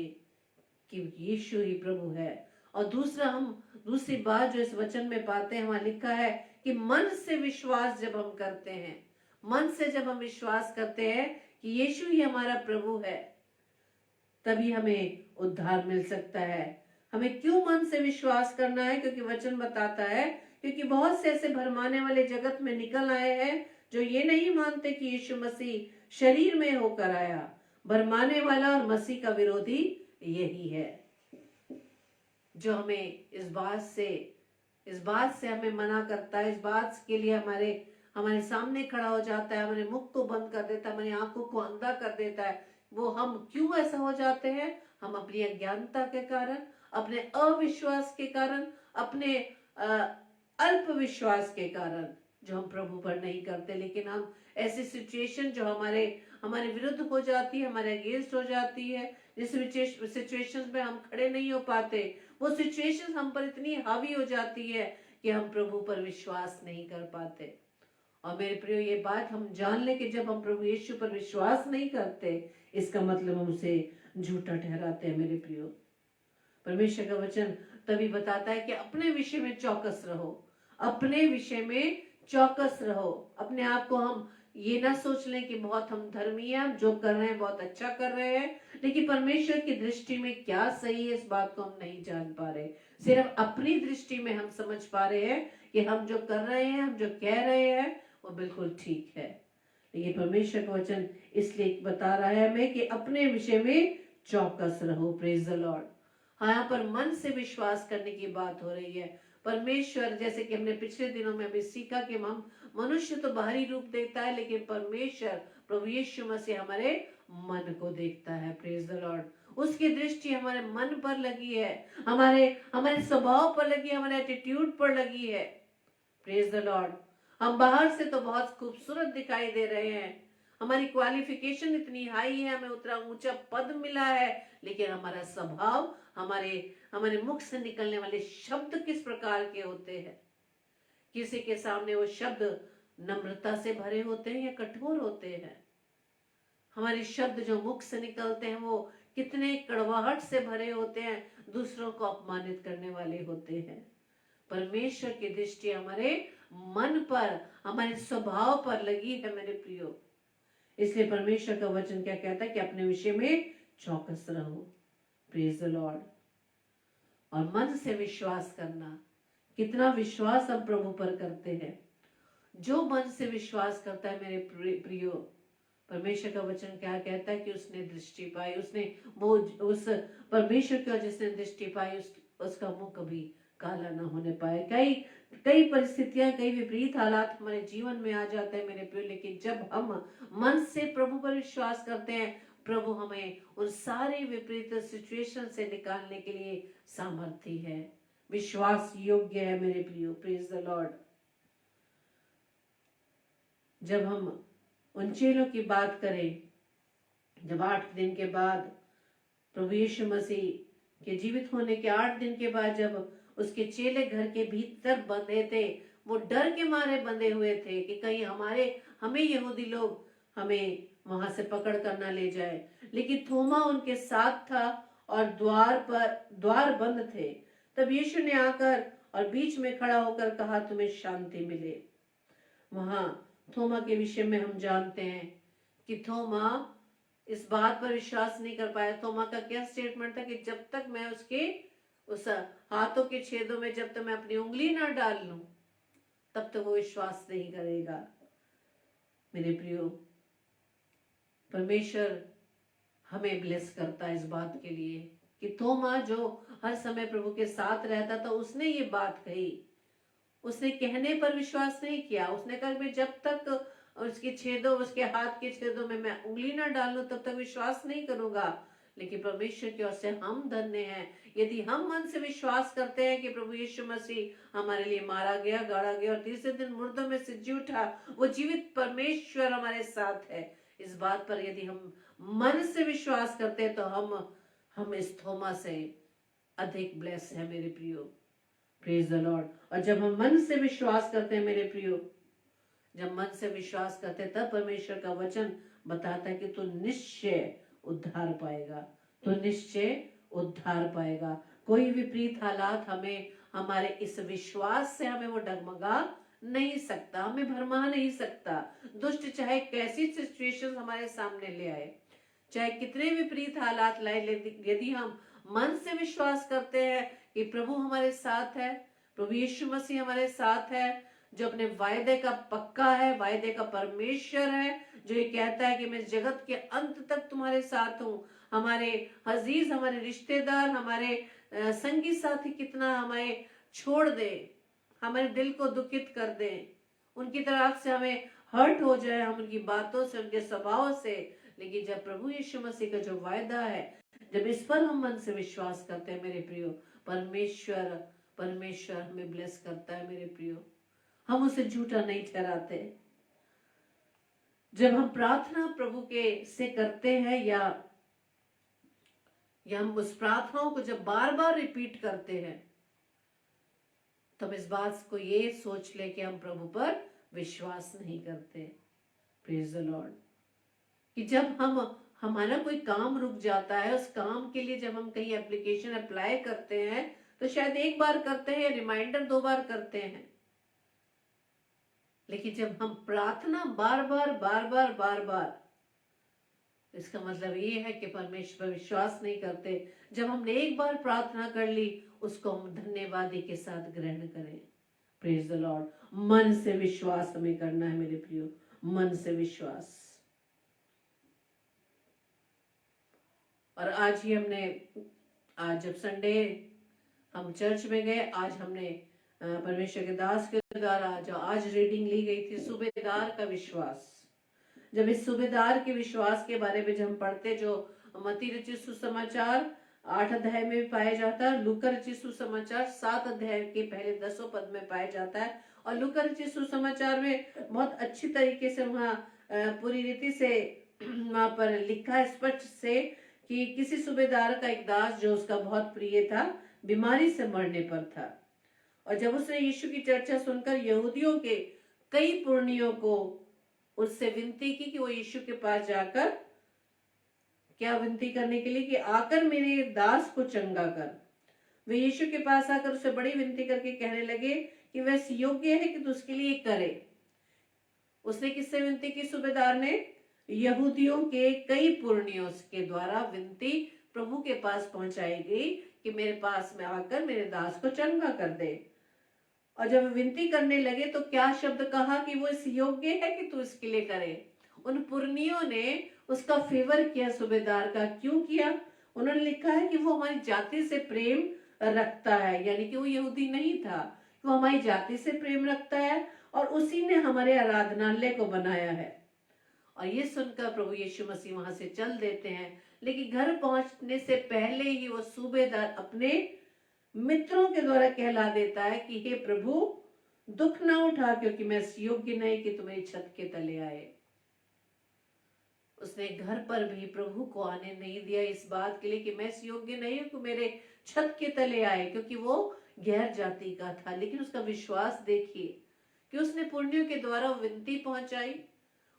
कि यीशु ही प्रभु है। और दूसरी बात जो इस वचन में पाते हैं, वहां लिखा है कि मन से विश्वास जब हम करते हैं, मन से जब हम विश्वास करते हैं कि यीशु ही हमारा प्रभु है, तभी हमें उद्धार मिल सकता है। हमें क्यों मन से विश्वास करना है? क्योंकि वचन बताता है, क्योंकि बहुत से ऐसे भरमाने वाले जगत में निकल आए हैं जो ये नहीं मानते कि यीशु मसीह शरीर में होकर आया। भरमाने वाला और मसीह का विरोधी यही है जो हमें इस बात से हमें मना करता है, इस बात के लिए हमारे सामने खड़ा हो जाता है, हमारे मुख को बंद कर देता है, हमारी आंखों को अंधा कर देता है। वो हम क्यों ऐसा हो जाते हैं? हम अपनी अज्ञानता के कारण, अपने अविश्वास के कारण, अपने अल्प विश्वास के कारण, जो हम प्रभु पर नहीं करते। लेकिन हम ऐसी सिचुएशन जो हमारे विरुद्ध हो जाती है, हमारे अगेंस्ट हो जाती है, जिस सिचुएशन में हम खड़े नहीं हो पाते, वो सिचुएशन हम पर इतनी हावी हो जाती है कि हम प्रभु पर विश्वास नहीं कर पाते। और मेरे प्रियो, ये बात हम जान ले कि जब हम प्रभु यीशु पर विश्वास नहीं करते, इसका मतलब हम उसे झूठा ठहराते हैं। मेरे प्रियो, परमेश्वर का वचन तभी बताता है कि अपने विषय में चौकस रहो, अपने विषय में चौकस रहो। अपने आप को हम ये ना सोच लें कि बहुत हम धर्मी हैं, हम जो कर रहे हैं बहुत अच्छा कर रहे हैं, लेकिन परमेश्वर की दृष्टि में क्या सही है इस बात को हम नहीं जान पा रहे। सिर्फ अपनी दृष्टि में हम समझ पा रहे हैं कि हम जो कर रहे हैं, हम जो कह रहे हैं वो बिल्कुल ठीक है। ये परमेश्वर का वचन इसलिए बता रहा है हमें कि अपने विषय में चौकस रहो। Praise the Lord. हाँ, यहाँ पर मन से विश्वास करने की बात हो रही है। परमेश्वर, जैसे कि हमने पिछले दिनों में अभी सीखा कि हम मनुष्य तो बाहरी रूप देखता है, लेकिन परमेश्वर प्रभु यीशु मसीह हमारे मन को देखता है। Praise the Lord. उसकी दृष्टि हमारे मन पर लगी है, हमारे हमारे स्वभाव पर लगी है, हमारे एटीट्यूड पर लगी है। Praise the Lord. हम बाहर से तो बहुत खूबसूरत दिखाई दे रहे हैं, हमारी क्वालिफिकेशन इतनी हाई है, हमें उतना ऊंचा पद मिला है, लेकिन हमारा स्वभाव, हमारे हमारे मुख से निकलने वाले शब्द किस प्रकार के होते हैं? किसी के सामने वो शब्द नम्रता से भरे होते हैं या कठोर होते हैं? हमारे शब्द जो मुख से निकलते हैं वो कितने कड़वाहट से भरे होते हैं, दूसरों को अपमानित करने वाले होते हैं। परमेश्वर की दृष्टि हमारे मन पर, हमारे स्वभाव पर लगी है मेरे प्रियो। इसलिए परमेश्वर का वचन क्या कहता है कि अपने विषय में चौकस रहो। Praise the Lord. और मन से विश्वास करना, कितना विश्वास हम प्रभु पर करते हैं। जो मन से विश्वास करता है मेरे प्रियो, परमेश्वर का वचन क्या कहता है कि उसने दृष्टि पाई, उसने वो उस परमेश्वर की जिसने दृष्टि पाई उसका मुंह कभी काला ना होने पाए। कई परिस्थितियां, कई विपरीत हालात हमारे जीवन में आ जाते हैं मेरे प्रिय, लेकिन जब हम मन से प्रभु पर विश्वास करते हैं, प्रभु हमें उन सारे विपरीत सिचुएशन से निकालने के लिए सामर्थ्य है, विश्वास योग्य है मेरे प्रियो। Praise the Lord. जब हम उन चेलों की बात करें, जब 8 दिन के बाद प्रभु यीशु मसीह के जीवित होने के 8 दिन के बाद जब उसके चेले घर के भीतर बंधे थे, वो डर के मारे बंधे हुए थे कि कहीं हमें यहूदी लोग हमें वहां से पकड़ कर ना ले जाए। लेकिन थोमा उनके साथ था और द्वार बंद थे। तब यीशु ने आकर और बीच में खड़ा होकर कहा, तुम्हें शांति मिले। वहां थोमा के विषय में हम जानते हैं कि थोमा इस बात पर विश्वास नहीं कर पाया। थोमा का क्या स्टेटमेंट था कि जब तक मैं उसके उस हाथों के छेदों में जब तक मैं अपनी उंगली ना डाल लूं, तब तक वो विश्वास नहीं करेगा। मेरे प्रियो, परमेश्वर हमें ब्लेस करता है इस बात के लिए कि थोमा जो हर समय प्रभु के साथ रहता था, उसने ये बात कही, उसने कहने पर विश्वास नहीं किया। उसने कहा मैं जब तक उसके हाथ के छेदों में मैं उंगली ना डालूं तब तक विश्वास नहीं करूंगा। लेकिन परमेश्वर की ओर से हम धन्य हैं यदि हम मन से विश्वास करते हैं कि प्रभु यीशु मसीह हमारे लिए मारा गया, गाड़ा गया और तीसरे दिन मुर्दों में से जी उठा। वो जीवित परमेश्वर हमारे साथ है। इस बात पर यदि हम मन से विश्वास करते हैं तो हम इस थोमा से अधिक ब्लेस है मेरे प्रियो। Praise the Lord. और जब हम मन से विश्वास करते हैं मेरे प्रियो, जब मन से विश्वास करते हैं, तब परमेश्वर का वचन बताता है कि तू निश्चय उद्धार पाएगा, तो निश्चय उद्धार पाएगा। कोई विपरीत हालात हमारे इस विश्वास से हमें वो डगमगा नहीं सकता, हमें भरमा नहीं सकता। दुष्ट चाहे कैसी सिचुएशन हमारे सामने ले आए, चाहे कितने विपरीत हालात लाए, यदि हम मन से विश्वास करते हैं कि प्रभु हमारे साथ है, प्रभु यीशु मसीह हमारे साथ है, जो अपने वायदे का पक्का है, वायदे का परमेश्वर है, जो ये कहता है कि मैं जगत के अंत तक तुम्हारे साथ हूँ। हमारे अजीज, हमारे रिश्तेदार, हमारे संगी साथी कितना हमें छोड़ दे, हमारे दिल को दुखित कर दे, उनकी तरफ से हमें हर्ट हो जाए, हम उनकी बातों से, उनके स्वभाव से, लेकिन जब प्रभु यीशु मसीह का जो वायदा है, जब इस पर हम मन से विश्वास करते हैं मेरे प्रियो, परमेश्वर हमें ब्लेस करता है मेरे प्रियो। हम उसे झूठा नहीं ठहराते। जब हम प्रार्थना प्रभु के से करते हैं या हम उस प्रार्थनाओं को जब बार बार रिपीट करते हैं, तब इस बात को ये सोच ले कि हम प्रभु पर विश्वास नहीं करते। Praise the Lord. कि जब हमारा कोई काम रुक जाता है, उस काम के लिए जब हम कहीं एप्लीकेशन अप्लाई करते हैं तो शायद एक बार करते हैं या रिमाइंडर 2 बार करते हैं, लेकिन जब हम प्रार्थना बार बार, इसका मतलब ये है कि परमेश्वर पर विश्वास नहीं करते। जब हमने एक बार प्रार्थना कर ली, उसको हम धन्यवादी के साथ ग्रहण करें। Praise the Lord. मन से विश्वास हमें करना है मेरे प्रियो, मन से विश्वास। और आज ही हमने, आज जब संडे हम चर्च में गए, आज हमने परमेश्वर के दास के द्वारा जो आज रीडिंग ली गई थी, सूबेदार का विश्वास। जब इस सूबेदार के विश्वास के बारे में जब हम पढ़ते, जो मत्ती रचित सुसमाचार 8 अध्याय में पाया जाता है, लूका रचित सुसमाचार 7 अध्याय के पहले 10 पद में पाया जाता है। और लूका रचित सुसमाचार में बहुत अच्छी तरीके से वहाँ पूरी रीति से वहाँ पर लिखा है स्पष्ट से कि किसी सूबेदार का एक दास जो उसका बहुत प्रिय था, बीमारी से मरने पर था। और जब उसने यीशु की चर्चा सुनकर यहूदियों के कई पुरनियों को उससे विनती की कि वो यीशु के पास जाकर, क्या विनती करने के लिए कि आकर मेरे दास को चंगा कर। वे यीशु के पास आकर उसे बड़ी विनती करके कहने लगे कि वह योग्य है कि तू उसके लिए करे। उसने किससे विनती की? सूबेदार ने यहूदियों के कई पुरनियों के द्वारा विनती प्रभु के पास पहुंचाई गई कि मेरे पास में आकर मेरे दास को चंगा कर दे। और जब विनती करने लगे तो क्या शब्द कहा कि वो इस योग्य है कि तू इसके लिए करे। उन पुरनियों ने उसका फेवर किया सूबेदार का। क्यों किया? उन्होंने लिखा है कि वो हमारी जाति से प्रेम रखता है, यानी कि वो यहूदी नहीं था, वो हमारी जाति से प्रेम रखता है और उसी ने हमारे आराधनालय को बनाया है। और ये सुनकर प्रभु यीशु मसीह वहां से चल देते हैं। लेकिन घर पहुंचने से पहले ही वो सूबेदार अपने मित्रों के द्वारा कहला देता है कि हे प्रभु, दुख ना उठा, क्योंकि मैं योग्य नहीं कि तुम्हारी छत के तले आए। उसने घर पर भी प्रभु को आने नहीं दिया इस बात के लिए कि मैं योग्य नहीं हूं कि मेरे छत के तले आए, क्योंकि वो गैर जाति का था। लेकिन उसका विश्वास देखिए कि उसने पुण्यों के द्वारा विनती पहुंचाई।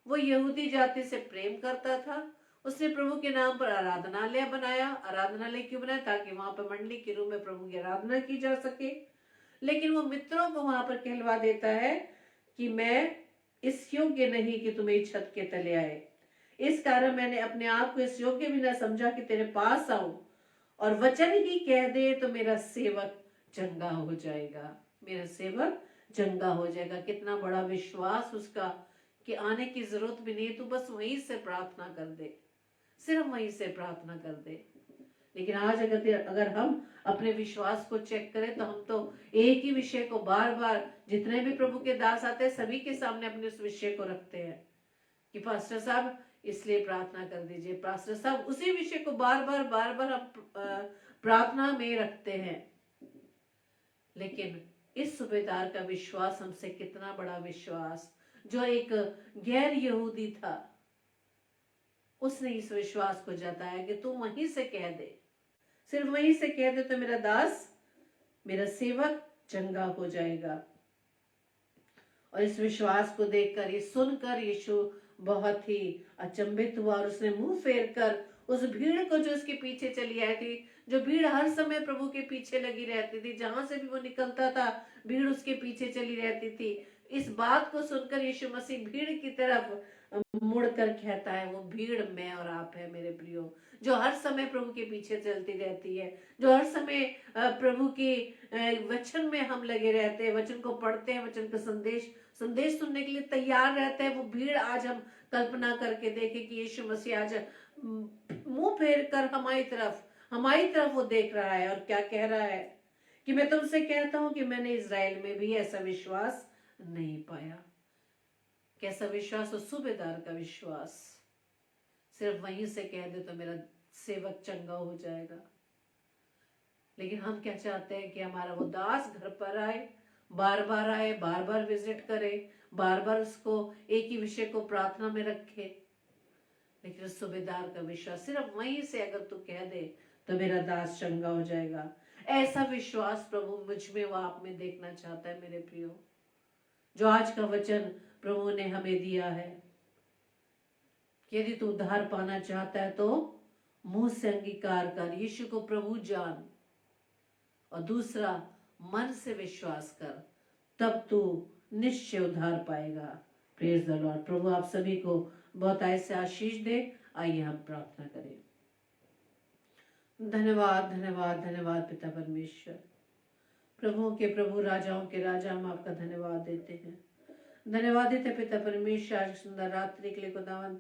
वो यहूदी जाति से प्रेम करता था। उसने प्रभु के नाम पर आराधनालय बनाया। आराधनालय क्यों बनाया? ताकि वहां पर मंडली के रूप में प्रभु की आराधना की जा सके। लेकिन वो मित्रों को वहां पर कहलवा देता है कि मैं इस योग्य नहीं कि तुम मेरी छत के तले आए। इस कारण मैंने अपने आप को इस योग्य भी न समझा कि तेरे पास आऊं, और वचन ही कह दे तो मेरा सेवक चंगा हो जाएगा। मेरा सेवक चंगा हो जाएगा। कितना बड़ा विश्वास उसका कि आने की जरूरत भी नहीं है, तू बस वहीं से प्रार्थना कर दे, सिर्फ वहीं से प्रार्थना कर दे। लेकिन आज अगर हम अपने विश्वास को चेक करें तो हम तो एक ही विषय को बार बार, जितने भी प्रभु के दास आते हैं सभी के सामने अपने उस विषय को रखते हैं कि पास्टर साहब इसलिए प्रार्थना कर दीजिए। पास्टर साहब उसी विषय को बार बार हम प्रार्थना में रखते हैं। लेकिन इस सूबेदार का विश्वास हमसे कितना बड़ा विश्वास, जो एक गैर यहूदी था, उसने इस विश्वास को जताया कि तू वहीं से कह दे, सिर्फ वहीं से कह दे तो मेरा दास, मेरा सेवक चंगा हो जाएगा। और इस विश्वास को देखकर, ये सुनकर यीशु बहुत ही अचंभित हुआ और उसने मुंह फेर कर उस भीड़ को, जो उसके पीछे चली आई थी, जो भीड़ हर समय प्रभु के पीछे लगी रहती थी, जहां से भी वो निकलता था भीड़ उसके पीछे चली रहती थी, इस बात को सुनकर यीशु मसीह भीड़ की तरफ मुड़कर कहता है, वो भीड़ मैं और आप है मेरे प्रियो, जो हर समय प्रभु के पीछे चलती रहती है, जो हर समय प्रभु की वचन में हम लगे रहते हैं, वचन को पढ़ते हैं, वचन का संदेश सुनने के लिए तैयार रहते हैं। वो भीड़ आज हम कल्पना करके देखें कि यीशु मसीह आज मुंह फेर कर हमारी तरफ वो देख रहा है और क्या कह रहा है कि मैं तुमसे कहता हूं कि मैंने इजराइल में भी ऐसा विश्वास नहीं पाया। कैसा विश्वास? उस सूबेदार का विश्वास। सिर्फ वहीं से कह दे तो मेरा सेवक चंगा हो जाएगा। लेकिन हम क्या चाहते हैं कि हमारा वो दास घर पर आए, बार बार विजिट करे, बार बार उसको एक ही विषय को प्रार्थना में रखे। लेकिन उस सूबेदार का विश्वास, सिर्फ वहीं से अगर तू कह दे तो मेरा दास चंगा हो जाएगा। ऐसा विश्वास प्रभु मुझ में व आप में देखना चाहता है मेरे प्रियो। जो आज का वचन प्रभु ने हमें दिया है, यदि तू उद्धार पाना चाहता है तो मुंह से अंगीकार कर, यीशु को प्रभु जान, और दूसरा मन से विश्वास कर, तब तू निश्चय उद्धार पाएगा। Praise the Lord. प्रभु आप सभी को बहुत ऐसे आशीष दे। आइए हम प्रार्थना करें। धन्यवाद धन्यवाद धन्यवाद पिता परमेश्वर, प्रभुओं के प्रभु राजाओं के राजा, हम आपका धन्यवाद देते हैं। धन्यवाद देते पिता परमेश्वर आज सुंदर रात्रि के लिए खुदावन,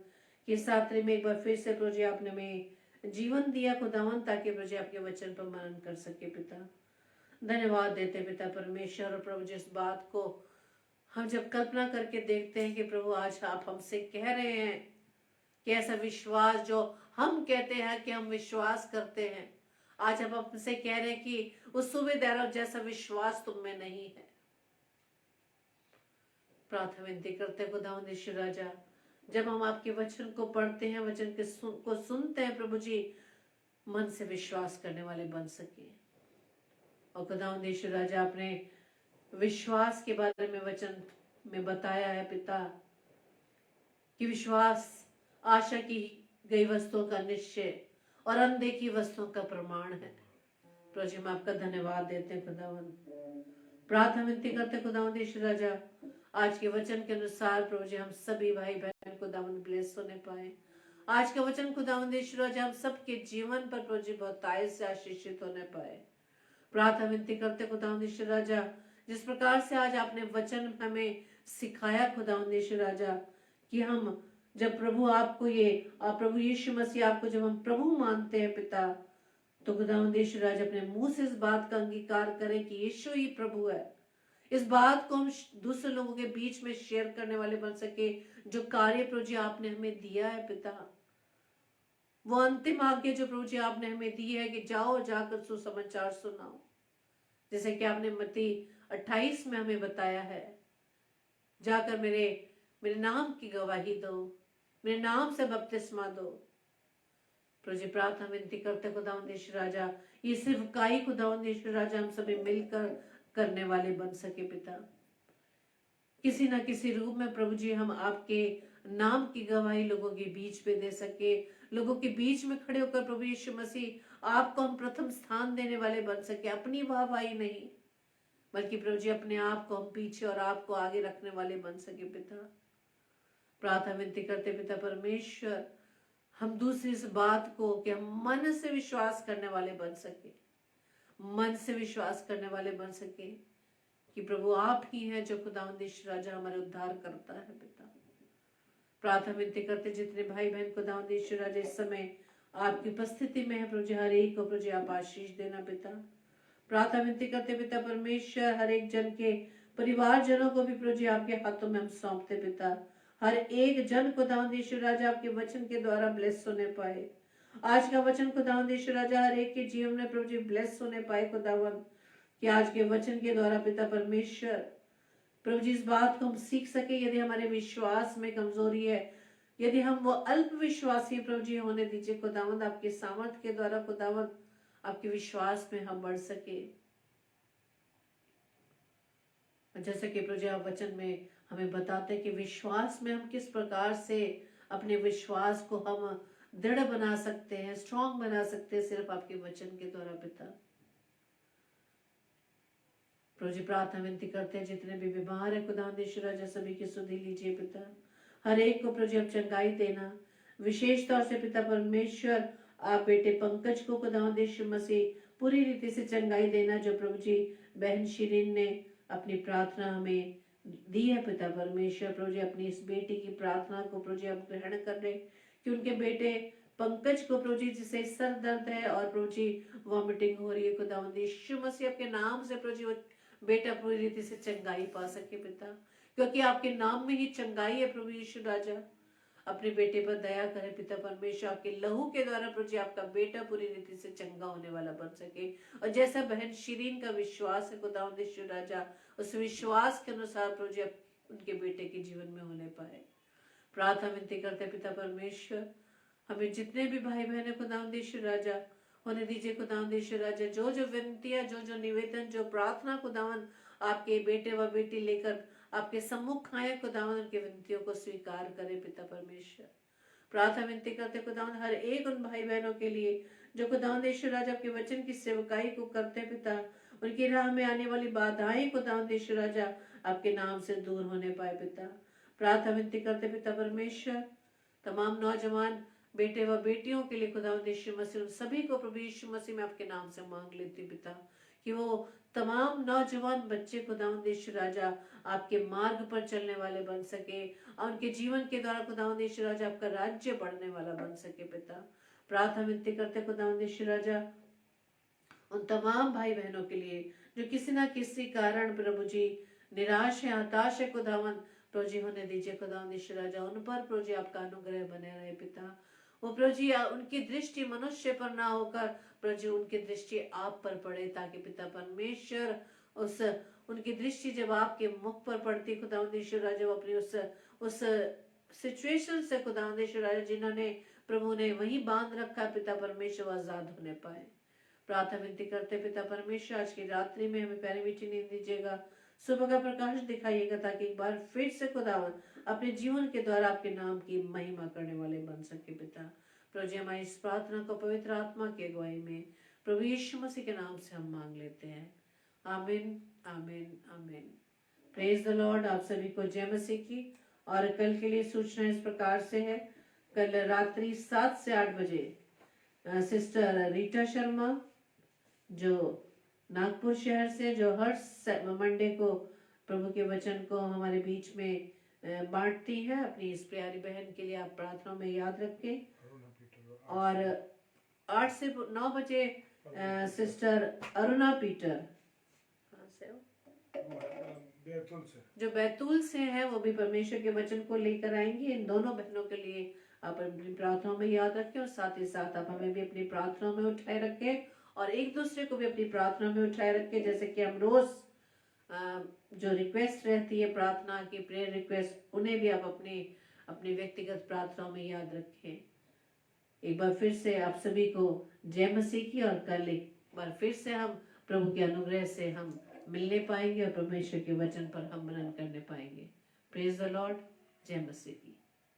कि इस रात्रि में एक बार फिर से प्रभु जी आपने में जीवन दिया खुदावन, ताकि प्रभु जी आपके वचन पर मनन कर सके। पिता धन्यवाद देते पिता परमेश्वर। और प्रभु जी इस बात को हम जब कल्पना करके देखते हैं कि प्रभु आज आप हमसे कह रहे हैं कि ऐसा विश्वास जो हम कहते हैं कि हम विश्वास करते हैं, आज हम हमसे कह रहे हैं कि उस सूबेदारों जैसा विश्वास तुम में नहीं है। प्रार्थना विनती करते खुदावंद यीशु राजा, जब हम आपके वचन को पढ़ते हैं, वचन के को सुनते हैं प्रभु जी, मन से विश्वास करने वाले बन सके। और खुदावंद यीशु राजा आपने विश्वास के बारे में वचन में बताया है पिता, कि विश्वास आशा की गई वस्तुओं का निश्चय और अनदेखी वस्तुओं का प्रमाण है। प्रभु जी हम आपका धन्यवाद देते हैं खुदावंद। प्रार्थना विनती करते खुदावंद यीशु राजा, आज के वचन के अनुसार प्रभु जी हम सभी भाई बहन खुदावंद ब्लेस होने पाए। आज का वचन खुदावंद यीशु राजा हम सबके जीवन पर प्रभु जी बहुतायत से आशीषित होने पाए। प्रार्थना विनती करते खुदावंद यीशु राजा, जिस प्रकार से आज आपने वचन हमें सिखाया खुदावंद यीशु राजा, कि हम जब प्रभु आपको प्रभु यीशु मसीह आपको जब हम प्रभु मानते हैं पिता, तो खुदावंद यीशु राजा अपने मुंह से इस बात का अंगीकार करें कि यीशु ही प्रभु है। इस बात को हम दूसरे लोगों के बीच में शेयर करने वाले बन सके। जो कार्य प्रभु जी आपने हमें दिया है पिता, वो अंतिम आज्ञा जो प्रभु जी आपने हमें दी है कि जाओ जाकर सुसमाचार सुनाओ, जैसे कि आपने मत्ती 28 में हमें बताया है, जाकर मेरे नाम की गवाही दो, मेरे नाम से बपतिस्मा दो। प्रभु जी प्रार्थना विनती करते खुदावंद यीशु राजा, ये सिर्फ काई खुदावंद यीशु राजा हम सभी मिलकर करने वाले बन सके पिता। किसी ना किसी रूप में प्रभु जी हम आपके नाम की गवाही लोगों के बीच में दे सके, लोगों के बीच में खड़े होकर प्रभु यीशु मसीह आपको हम प्रथम स्थान देने वाले बन सके। अपनी वाहवाही नहीं, बल्कि प्रभु जी अपने आप को हम पीछे और आपको आगे रखने वाले बन सके पिता। प्रार्थना विनती करते पिता परमेश्वर, हम दूसरी इस बात को कि हम मन से विश्वास करने वाले बन सके, मन से विश्वास करने वाले बन सके कि प्रभु आप ही हैं जो खुदावंद यीशु राजा हमारे उद्धार करता है पिता। प्रार्थना विनती करते जितने भाई बहन खुदावंद यीशु राजा इस समय आपकी उपस्थिति में है, प्रभु जी हर एक को प्रभु जी आप आशीष देना पिता। प्रार्थना विनती करते पिता परमेश्वर, हर एक जन के परिवारजनों को भी प्रभु जी आपके हाथों में हम सौंपते पिता। हर एक जन खुदावंद यीशु राजा आपके वचन के द्वारा ब्लेस होने पाए। आज का वचन खुदावंद यीशु राजा हर एक के जीवन में प्रभु जी ब्लेस होने पाए खुदावंद, कि आज के वचन के द्वारा पिता परमेश्वर प्रभु जी इस बात को हम सीख सके, यदि हमारे विश्वास में कमजोरी है, यदि हम वो अल्प विश्वासी प्रभु जी होने दीजिए खुदावंद, आपके सामर्थ के द्वारा खुदावंद आपके विश्वास में हम बढ़ सके। जैसे कि प्रभु जी आप वचन में हमें बताते हैं कि विश्वास में हम किस प्रकार से अपने विश्वास को हम दृढ़ बना सकते हैं, स्ट्रांग बना सकते हैं, सिर्फ आपके वचन के द्वारा पिता। प्रभु जी प्रार्थना विनती करते हैं जितने भी बीमार है खुदावंद यीशु राजा सभी की सुधि लीजिए पिता। हर एक को प्रभु जी आप चंगाई देना, विशेष तौर से पिता परमेश्वर आप बेटे पंकज को खुदावंद यीशु मसीह पूरी रीति से चंगाई देना, जो प्रभु जी बहन शिरीन ने अपनी प्रार्थना हमें दी है पिता परमेश्वर। प्रभु जी अपनी इस बेटी की प्रार्थना को प्रभु जी आप ग्रहण कर ले, कि उनके बेटे पंकज को प्रभु जी जिसे सर दर्द है और प्रभु जी वॉमिटिंग हो रही है खुदावंद यीशु मसीह आपके नाम से प्रभु जी वो बेटा पूरी रीति से चंगाई पा सके पिता, क्योंकि आपके नाम में ही चंगाई है प्रभु यीशु राजा। अपने बेटे पर दया करे पिता परमेश्वर, आपके लहू के द्वारा प्रभु जी आपका बेटा पूरी रीति से चंगा होने वाला बन सके। और जैसा बहन शिरीन का विश्वास है खुदावंद यीशु राजा, उस विश्वास के अनुसार प्रभु जी उनके बेटे के जीवन में होने पाए। प्रार्थना विनती करते पिता परमेश्वर, हमें जितने भी भाई बहन है खुदावंद यीशु राजा होने दीजिए खुदावंद यीशु राजा। जो जो विनतियां, जो जो निवेदन, जो प्रार्थना खुदावंद आपके बेटे व बेटी लेकर आपके सम्मुख आए खुदावंद, उनकी विनतियों को स्वीकार करें पिता परमेश्वर। प्रार्थना विनती करते खुदावंद हर एक उन भाई बहनों के लिए जो खुदावंद यीशु राजा आपके वचन की सेवकाई को करते पिता, उनकी राह में आने वाली बाधाएं खुदावंद यीशु राजा आपके नाम से दूर होने पाए पिता। प्रार्थना विनती करते पिता परमेश्वर, तमाम नौजवान बेटे व बेटियों के लिए खुदावंद यीशु मसीह, उन सभी को प्रभु यीशु मसीह में आपके नाम से मांग लेती पिता, कि वो तमाम नौजवान बच्चे खुदावंद यीशु राजा आपके मार्ग पर चलने वाले बन सके और उनके जीवन के द्वारा खुदावंद यीशु राजा आपका राज्य बढ़ने वाला बन सके पिता। प्रार्थना विनती करते खुदावंद यीशु राजा उन तमाम भाई बहनों के लिए जो किसी ना किसी कारण प्रभु जी निराश है, हताश है खुदावंद, प्रभु जी होने दीजिए खुदावंद यीशु राजा, उन पर प्रभु जी आपका अनुग्रह बने रहे पिता। वो प्रभु जी उनकी दृष्टि मनुष्य पर ना होकर प्रभु जी उनकी दृष्टि आप पर पड़े, ताकि पिता परमेश्वर उस उनकी दृष्टि जब आपके मुख पर पड़ती खुदावंद यीशु राजा, वो अपनी उस सिचुएशन से खुदावंद यीशु राजा जिन्होंने प्रभु ने वहीं बांध रखा पिता परमेश्वर, आजाद होने पाए। प्रार्थना विनती करते पिता परमेश्वर, आज की रात्रि में हमें प्यारी मीठी नींद दीजिएगा, सुबह का प्रकाश दिखाइएगा, ताकि एक बार फिर से खुदावन अपने जीवन के द्वारा आपके नाम की महिमा करने वाले बन सके पिता। प्रभु जी हमारी इस प्रार्थना को पवित्र आत्मा की अगुवाई में प्रभु यीशु मसीह के नाम से हम मांग लेते हैं। आमीन आमीन आमीन। Praise the Lord. आप सभी को जय मसीह की। और कल के लिए सूचना इस प्रकार से है, कल रात्रि 7 से 8 बजे सिस्टर रीटा शर्मा जो नागपुर शहर से, जो हर मंडे को प्रभु के वचन को हमारे बीच में बांटती है, अपनी इस प्यारी बहन के लिए आप प्रार्थना में याद रखें। और 8 से 9 बजे सिस्टर अरुणा पीटर, कहाँ से हो, जो बैतूल से है, वो भी परमेश्वर के वचन को लेकर आएंगी। इन दोनों बहनों के लिए आप अपनी प्रार्थनाओं में याद रखें और साथ ही साथ आप हमें भी अपनी प्रार्थनाओं में उठाए रखें और एक दूसरे को भी अपनी प्रार्थना में उठाए रखें। जैसे कि हम रोज जो रिक्वेस्ट रहती है प्रार्थना की, प्रेयर रिक्वेस्ट, उन्हें भी आप अपनी व्यक्तिगत प्रार्थनाओं में याद रखें। एक बार फिर से आप सभी को जय मसीह की। और कल एक बार फिर से हम प्रभु के अनुग्रह से हम मिलने पाएंगे और परमेश्वर के वचन पर हम मनन करने पाएंगे। Praise the Lord. जय मसीह की।